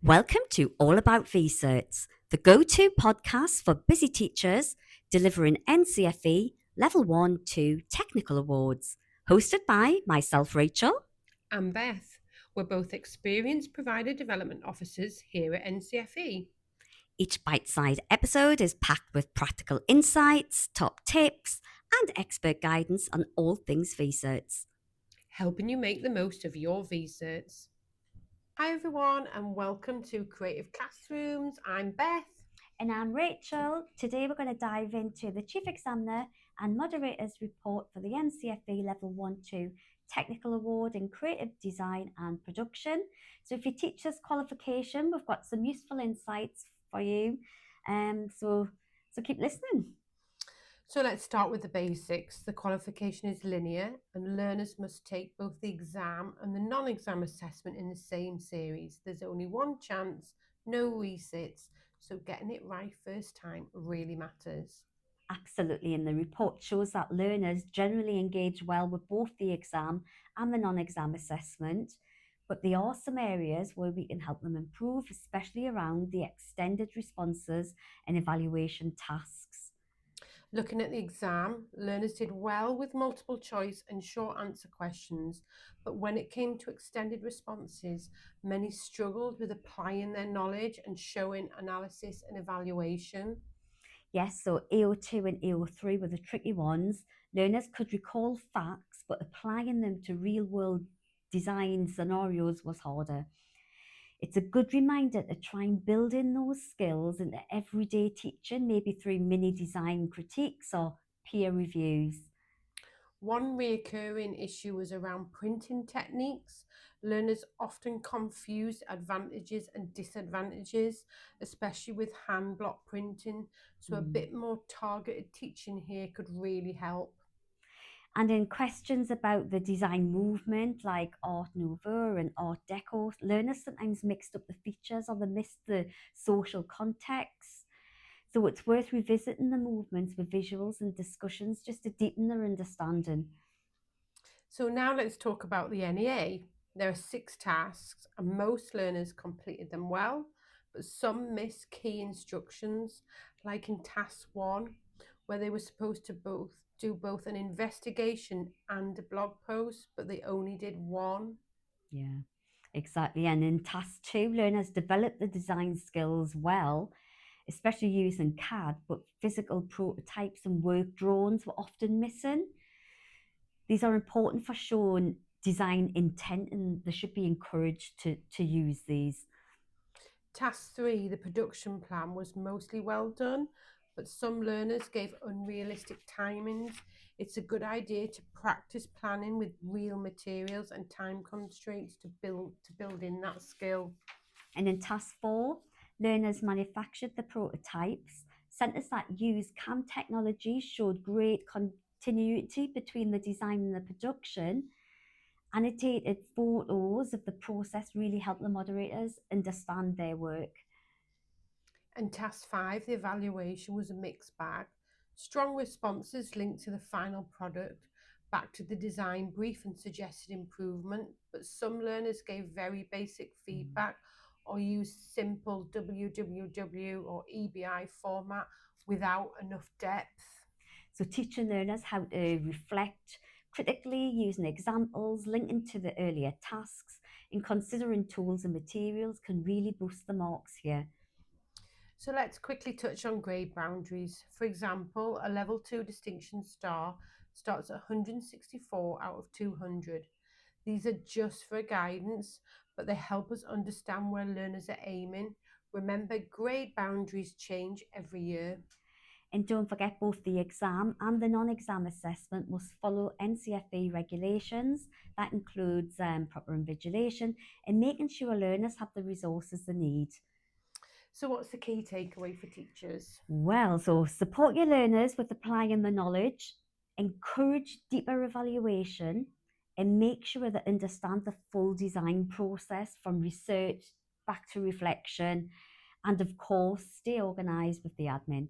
Welcome to All About Research, the go-to podcast for busy teachers delivering NCFE Level 1 to Technical Awards. Hosted by myself, Rachel. And Beth. We're both experienced provider development officers here at NCFE, Each bite-sized episode is packed with practical insights, top tips, and expert guidance on all things research. helping you make the most of your research. Hi everyone and welcome to Creative Classrooms. I'm Beth. And I'm Rachel. Today we're going to dive into the Chief Examiner and Moderator's report for the NCFE Level 1-2 Technical Award in Creative Design and Production. So if you teach this qualification, we've got some useful insights for you. So keep listening. So let's start with the basics. The qualification is linear and learners must take both the exam and the non-exam assessment in the same series. There's only one chance, no resits, so getting it right first time really matters. Absolutely, and the report shows that learners generally engage well with both the exam and the non-exam assessment, but there are some areas where we can help them improve, especially around the extended responses and evaluation tasks. Looking at the exam, learners did well with multiple choice and short answer questions, but when it came to extended responses, many struggled with applying their knowledge and showing analysis and evaluation. Yes, so AO2 and AO3 were the tricky ones. Learners could recall facts, but applying them to real-world design scenarios was harder. It's a good reminder to try and build in those skills into everyday teaching, maybe through mini design critiques or peer reviews. One recurring issue was around printing techniques. Learners often confused advantages and disadvantages, especially with hand block printing. So, a bit more targeted teaching here could really help. And in questions about the design movement, like Art Nouveau and Art Deco, learners sometimes mixed up the features or they missed the social context. So it's worth revisiting the movements with visuals and discussions just to deepen their understanding. So now let's talk about the NEA. There are 6 tasks and most learners completed them well, but some missed key instructions, like in task 1, where they were supposed to do both an investigation and a blog post, but they only did one. Yeah, exactly. And in task 2, learners developed the design skills well, especially using CAD, but physical prototypes and work drawings were often missing. These are important for showing design intent and they should be encouraged to use these. Task 3, the production plan, was mostly well done, but some learners gave unrealistic timings. It's a good idea to practice planning with real materials and time constraints to build in that skill. And in task 4, learners manufactured the prototypes. Centres that use CAM technology showed great continuity between the design and the production. Annotated photos of the process really help the moderators understand their work. And task 5, the evaluation, was a mixed bag. Strong responses linked to the final product, back to the design brief and suggested improvement, but some learners gave very basic feedback or used simple www or EBI format without enough depth. So teaching learners how to reflect critically using examples, linking to the earlier tasks, and considering tools and materials can really boost the marks here. So let's quickly touch on grade boundaries. For example, a level 2 distinction star starts at 164 out of 200. These are just for guidance, but they help us understand where learners are aiming. Remember, grade boundaries change every year. And don't forget, both the exam and the non-exam assessment must follow NCFE regulations. That includes proper invigilation and making sure learners have the resources they need. So what's the key takeaway for teachers? Well, so support your learners with applying the knowledge, encourage deeper evaluation, and make sure they understand the full design process from research back to reflection. And of course, stay organised with the admin.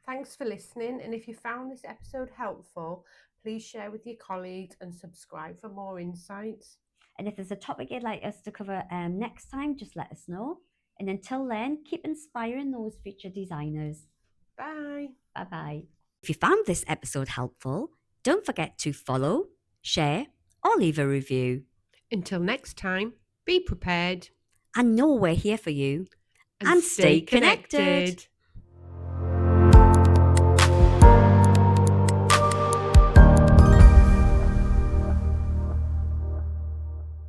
Thanks for listening, and if you found this episode helpful, please share with your colleagues and subscribe for more insights. And if there's a topic you'd like us to cover next time, just let us know. And until then, keep inspiring those future designers. Bye. Bye bye. If you found this episode helpful, don't forget to follow, share, or leave a review. Until next time, be prepared And know we're here for you. and stay connected.